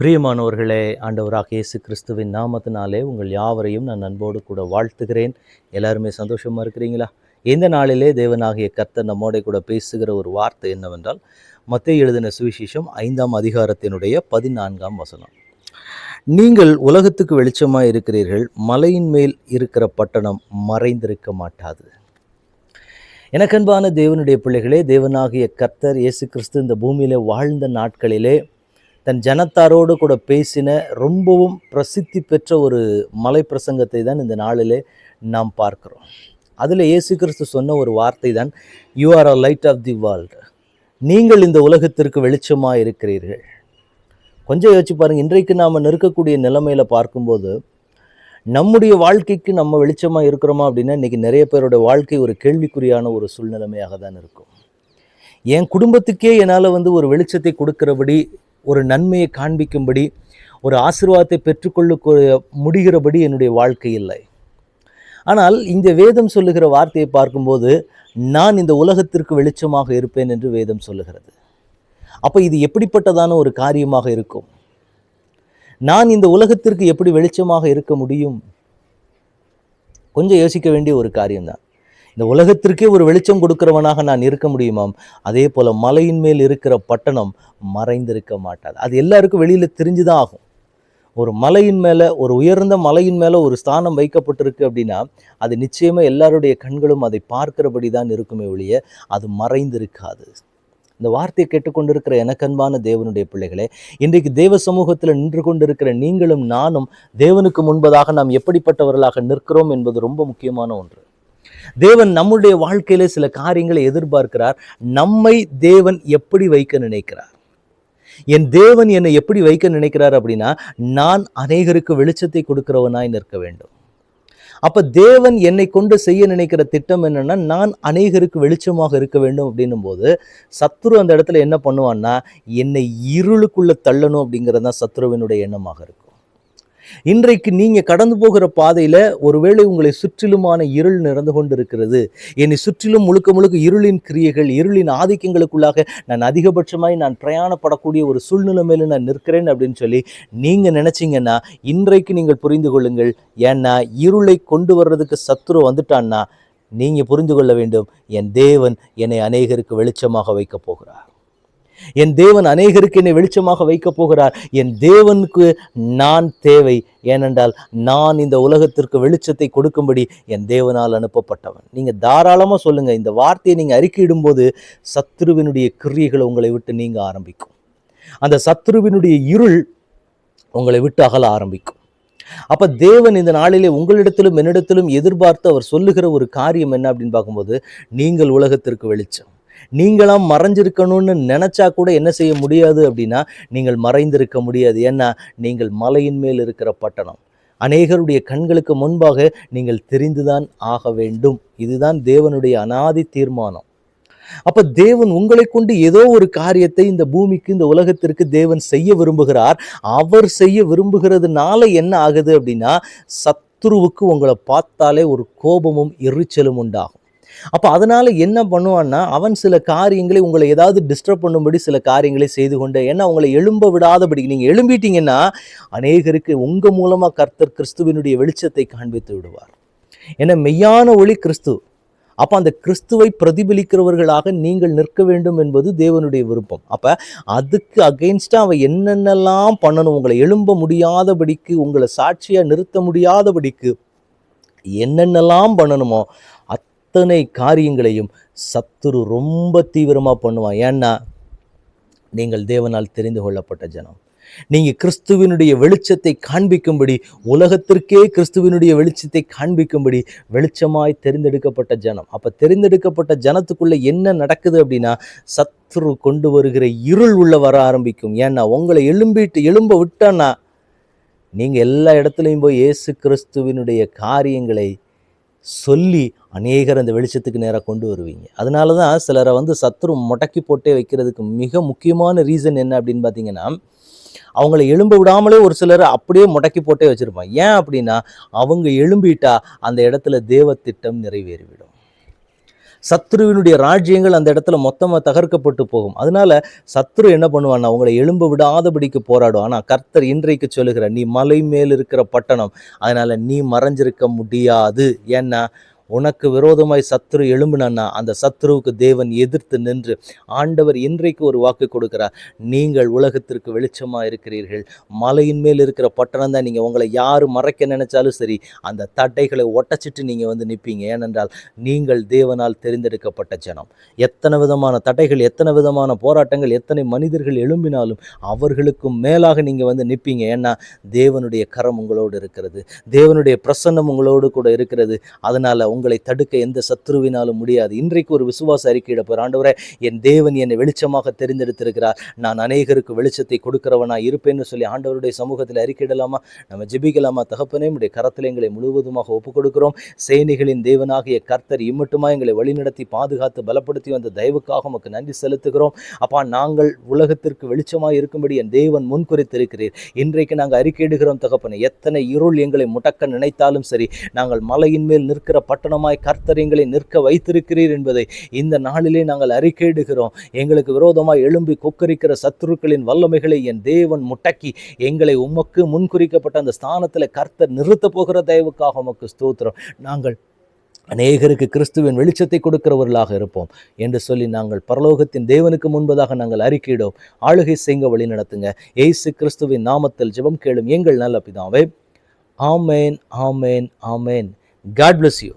பிரியமானவர்களே, ஆண்டவராகிய இயேசு கிறிஸ்துவின் நாமத்தினாலே உங்கள் யாவரையும் நான் அன்போடு கூட வாழ்த்துகிறேன். எல்லாருமே சந்தோஷமாக இருக்கிறீங்களா? இந்த நாளிலே தேவனாகிய கர்த்தர் நம்மோட கூட பேசுகிற ஒரு வார்த்தை என்னவென்றால், மத்தேயு எழுதின சுவிசேஷம் 5ஆம் அதிகாரத்தினுடைய 14ஆம் வசனம். நீங்கள் உலகத்துக்கு வெளிச்சமாய் இருக்கிறீர்கள், மலையின் மேல் இருக்கிற பட்டணம் மறைந்திருக்க மாட்டாது. எனக்கன்பான தேவனுடைய பிள்ளைகளே, தேவனாகிய கர்த்தர் இயேசு கிறிஸ்து இந்த பூமியிலே வாழ்ந்த நாட்களிலே தன் ஜனத்தாரோடு கூட பேசின ரொம்பவும் பிரசித்தி பெற்ற ஒரு மலை பிரசங்கத்தை தான் இந்த நாளிலே நாம் பார்க்கிறோம். அதில் இயேசு கிறிஸ்து சொன்ன ஒரு வார்த்தை தான், you are a light of the world. நீங்கள் இந்த உலகத்திற்கு வெளிச்சமாக இருக்கிறீர்கள். கொஞ்சம் யோசிச்சு பாருங்கள், இன்றைக்கு நாம் நிற்கக்கூடிய நிலைமையில் பார்க்கும்போது நம்முடைய வாழ்க்கைக்கு நம்ம வெளிச்சமாக இருக்கிறோமா அப்படின்னா இன்றைக்கி நிறைய பேரோட வாழ்க்கை ஒரு கேள்விக்குறியான ஒரு சூழ்நிலைமையாக தான் இருக்கும். என் குடும்பத்துக்கே என்னால் ஒரு வெளிச்சத்தை கொடுக்கிறபடி, ஒரு நன்மையை காண்பிக்கும்படி, ஒரு ஆசீர்வாதத்தை பெற்றுக்கொள்ள முடிகிறபடி என்னுடைய வாழ்க்கை இல்லை. ஆனால் இந்த வேதம் சொல்லுகிற வார்த்தையை பார்க்கும்போது, நான் இந்த உலகத்திற்கு வெளிச்சமாக இருப்பேன் என்று வேதம் சொல்லுகிறது. அப்போ இது எப்படிப்பட்டதான ஒரு காரியமாக இருக்கும்? நான் இந்த உலகத்திற்கு எப்படி வெளிச்சமாக இருக்க முடியும்? கொஞ்சம் யோசிக்க வேண்டிய ஒரு காரியம்தான். இந்த உலகத்திற்கே ஒரு வெளிச்சம் கொடுக்கிறவனாக நான் இருக்க முடியுமாம்? அதே போல் மலையின் மேல் இருக்கிற பட்டணம் மறைந்திருக்க மாட்டாது. அது எல்லாருக்கும் வெளியில் தெரிஞ்சுதான் ஆகும். ஒரு மலையின் மேலே, ஒரு உயர்ந்த மலையின் மேலே ஒரு ஸ்தானம் வைக்கப்பட்டிருக்கு அப்படின்னா அது நிச்சயமாக எல்லாருடைய கண்களும் அதை பார்க்கிறபடி தான் இருக்குமே ஒழிய அது மறைந்திருக்காது. இந்த வார்த்தையை கேட்டுக்கொண்டிருக்கிற எனக்கன்பான தேவனுடைய பிள்ளைகளே, இன்றைக்கு தேவ சமூகத்தில் நின்று கொண்டிருக்கிற நீங்களும் நானும் தேவனுக்கு முன்பதாக நாம் எப்படிப்பட்டவர்களாக நிற்கிறோம் என்பது ரொம்ப முக்கியமான ஒன்று. தேவன் நம்முடைய வாழ்க்கையில சில காரியங்களை எதிர்பார்க்கிறார். நம்மை தேவன் எப்படி வைக்க நினைக்கிறார்? என் தேவன் என்னை எப்படி வைக்க நினைக்கிறார் அப்படின்னா, நான் அநேகருக்கு வெளிச்சத்தை கொடுக்கிறவனாய் நிற்க வேண்டும். அப்ப தேவன் என்னை கொண்டு செய்ய நினைக்கிற திட்டம் என்னன்னா, நான் அநேகருக்கு வெளிச்சமாக இருக்க வேண்டும் அப்படின்னும் போது சத்துரு அந்த இடத்துல என்ன பண்ணுவான்னா, என்னை இருளுக்குள்ள தள்ளணும் அப்படிங்கிறது தான் சத்துருவினுடைய எண்ணமாக இருக்கும். இன்றைக்கு நீங்க கடந்து போகிற பாதையில ஒருவேளை உங்களை சுற்றிலுமான இருள் நிறந்து கொண்டு இருக்கிறது. என்னை சுற்றிலும் முழுக்க முழுக்க இருளின் கிரியைகள், இருளின் ஆதிக்கங்களுக்குள்ளாக நான் அதிகபட்சமாய் நான் பிரயாணப்படக்கூடிய ஒரு சூழ்நிலைமையில நான் நிற்கிறேன் அப்படின்னு சொல்லி நீங்க நினைச்சீங்கன்னா இன்றைக்கு நீங்கள் புரிந்து கொள்ளுங்கள். ஏன்னா இருளை கொண்டு வர்றதுக்கு சத்துரு வந்துட்டான்னா நீங்க புரிந்து கொள்ள வேண்டும், என் தேவன் என்னை அநேகருக்கு வெளிச்சமாக வைக்க போகிறார். என் தேவன் அநேகருக்கு என்னை வெளிச்சமாக வைக்க போகிறார். என் தேவனுக்கு நான் தேவை. ஏனென்றால் நான் இந்த உலகத்திற்கு வெளிச்சத்தை கொடுக்கும்படி என் தேவனால் அனுப்பப்பட்டவன். நீங்க தாராளமா சொல்லுங்க. இந்த வார்த்தையை நீங்க அறிக்கையிடும்போது சத்துருவினுடைய கிரியைகளை உங்களை விட்டு நீங்க ஆரம்பிக்கும். அந்த சத்துருவினுடைய இருள் உங்களை விட்டு அகல ஆரம்பிக்கும். அப்ப தேவன் இந்த நாளிலே உங்களிடத்திலும் என்னிடத்திலும் எதிர்பார்த்து அவர் சொல்லுகிற ஒரு காரியம் என்ன அப்படின்னு பார்க்கும்போது, நீங்கள் உலகத்திற்கு வெளிச்சம். நீங்களாம் மறைஞ்சிருக்கணும்னு நினைச்சா கூட என்ன செய்ய முடியாது அப்படின்னா, நீங்கள் மறைந்திருக்க முடியாது. ஏன்னா நீங்கள் மலையின் மேல் இருக்கிற பட்டணம். அநேகருடைய கண்களுக்கு முன்பாக நீங்கள் தெரிந்துதான் ஆக வேண்டும். இதுதான் தேவனுடைய அனாதி தீர்மானம். அப்ப தேவன் உங்களை கொண்டு ஏதோ ஒரு காரியத்தை இந்த பூமிக்கு, இந்த உலகத்திற்கு தேவன் செய்ய விரும்புகிறார். அவர் செய்ய விரும்புகிறதுனால என்ன ஆகுது அப்படின்னா, சத்துருவுக்கு உங்களை பார்த்தாலே ஒரு கோபமும் எரிச்சலும் உண்டாகும். அப்போ அதனால என்ன பண்ணுவான்னா, அவன் சில காரியங்களை உங்களை ஏதாவது டிஸ்டர்ப் பண்ணும்படி சில காரியங்களை செய்து கொண்டு, ஏன்னா உங்களை எழும்ப விடாதபடி, நீங்கள் எழும்பிட்டீங்கன்னா அநேகருக்கு உங்க மூலமா கர்த்தர் கிறிஸ்துவினுடைய வெளிச்சத்தை காண்பித்து விடுவார். ஏன்னா மெய்யான ஒளி கிறிஸ்து. அப்போ அந்த கிறிஸ்துவை பிரதிபலிக்கிறவர்களாக நீங்கள் நிற்க வேண்டும் என்பது தேவனுடைய விருப்பம். அப்போ அதுக்கு அகெயின்ஸ்டாக அவன் என்னென்னலாம் பண்ணணும், உங்களை எழும்ப முடியாதபடிக்கு, உங்களை சாட்சியாக நிறுத்த முடியாதபடிக்கு என்னென்னலாம் பண்ணணுமோ அத்தனை காரியங்களையும் சத்துரு ரொம்ப தீவிரமாக பண்ணுவான். ஏன்னா நீங்கள் தேவனால் தெரிந்து கொள்ளப்பட்ட ஜனம். நீங்கள் கிறிஸ்துவினுடைய வெளிச்சத்தை காண்பிக்கும்படி, உலகத்திற்கே கிறிஸ்துவினுடைய வெளிச்சத்தை காண்பிக்கும்படி வெளிச்சமாய் தெரிந்தெடுக்கப்பட்ட ஜனம். அப்போ தெரிந்தெடுக்கப்பட்ட ஜனத்துக்குள்ள என்ன நடக்குது அப்படின்னா, சத்துரு கொண்டு வருகிற இருள் உள்ள வர ஆரம்பிக்கும். ஏன்னா உங்களை எழும்ப விட்டான்னா நீங்கள் எல்லா இடத்துலையும் போய் இயேசு கிறிஸ்துவினுடைய காரியங்களை சொல்லி அநேகர் அந்த வெளிச்சத்துக்கு நேராக கொண்டு வருவீங்க. அதனால தான் சிலரை சத்துரு முடக்கி போட்டே வைக்கிறதுக்கு மிக முக்கியமான ரீசன் என்ன அப்படின்னு பார்த்தீங்கன்னா, அவங்களை எழும்ப விடாமலே ஒரு சிலரை அப்படியே முடக்கி போட்டே வச்சுருப்பான். ஏன் அப்படின்னா, அவங்க எழும்பிட்டா அந்த இடத்துல தேவ திட்டம் நிறைவேறிவிடும். சத்துருவினுடைய ராஜ்யங்கள் அந்த இடத்துல மொத்தமாக தகர்க்கப்பட்டு போகும். அதனால சத்துரு என்ன பண்ணுவான்னா உங்களை எழும்ப விடாதபடிக்கு போராடும். ஆனால் கர்த்தர் இன்றைக்கு சொல்லுகிற, நீ மலை மேல் இருக்கிற பட்டணம், அதனால நீ மறைஞ்சிருக்க முடியாது. ஏன்னா உனக்கு விரோதமாய் சத்துரு எழும்பினா அந்த சத்துருவுக்கு தேவன் எதிர்த்து நின்று ஆண்டவர் இன்றைக்கு ஒரு வாக்கு கொடுக்கிறார். நீங்கள் உலகத்திற்கு வெளிச்சமாக இருக்கிறீர்கள். மலையின் மேல் இருக்கிற பட்டணம் தான். நீங்கள் உங்களை யார் மறைக்க நினைச்சாலும் சரி, அந்த தடைகளை ஒட்டச்சிட்டு நீங்கள் வந்து நிற்பீங்க. ஏனென்றால் நீங்கள் தேவனால் தெரிந்தெடுக்கப்பட்ட ஜனம். எத்தனை விதமான தடைகள், எத்தனை விதமான போராட்டங்கள், எத்தனை மனிதர்கள் எழும்பினாலும் அவர்களுக்கும் மேலாக நீங்கள் வந்து நிற்பீங்க. ஏன்னா தேவனுடைய கரம் உங்களோடு இருக்கிறது, தேவனுடைய பிரசன்னம் உங்களோடு கூட இருக்கிறது. அதனால் உங்களை தடுக்க எந்த சத்துருவினாலும் முடியாது. இன்றைக்கு ஒரு விசுவாச அறிக்கையிட போகிற, ஆண்டவரே என் தேவன் என்னை வெளிச்சமாக தெரிந்தெடுத்திருக்கிறார், நான் அநேகருக்கு வெளிச்சத்தை கொடுக்கிறவனா இருப்பேன்னு சொல்லி ஆண்டவருடைய சமூகத்தில் அறிக்கையிடலாமா? நம்ம ஜெபிக்கலாமா? தகப்பனே, உடைய கரத்தில் எங்களை முழுவதுமாக ஒப்புக் கொடுக்கிறோம். சேனைகளின் தேவனாகிய கர்த்தர் இம்மட்டுமா எங்களை வழிநடத்தி பாதுகாத்து பலப்படுத்தி வந்த தயவுக்காக உமக்கு நன்றி செலுத்துகிறோம். அப்பா, நாங்கள் உலகத்திற்கு வெளிச்சமாக இருக்கும்படி என் தேவன் முன்குறித்திருக்கிறீர். இன்றைக்கு நாங்கள் அறிக்கையிடுகிறோம் தகப்பனே, எத்தனை இருள் எங்களை முடக்க நினைத்தாலும் சரி, நாங்கள் மலையின் மேல் நிற்கிற பட்டணமாய் கர்த்தர் எங்களை நிற்க வைத்திருக்கிறீர் என்பதை இந்த நாளிலே நாங்கள் அறிக்கையிடுகிறோம். எங்களுக்கு விரோதமாய் எழும்பி கொக்கரிக்கிற சத்துருக்களின் வல்லமைகளை என் தேவன் முட்டக்கி எங்களை உமக்கு முன்குறிக்கப்பட்ட அந்த ஸ்தானத்தில் கர்த்தர் நிறுத்த போகிற தயவுக்காக உமக்கு ஸ்தோத்திரம். நாங்கள் அநேகருக்கு கிறிஸ்துவின் வெளிச்சத்தை கொடுக்கிறவர்களாக இருப்போம் என்று சொல்லி நாங்கள் பரலோகத்தின் தேவனுக்கு முன்பதாக நாங்கள் அறிக்கையிடும். ஆளுகை செய்ய வழி நடத்துங்க. இயேசு கிறிஸ்துவின் நாமத்தில் ஜெபம் கேளும் எங்கள் நல்ல பிதாவே. ஆமேன், ஆமேன், ஆமேன். God bless you.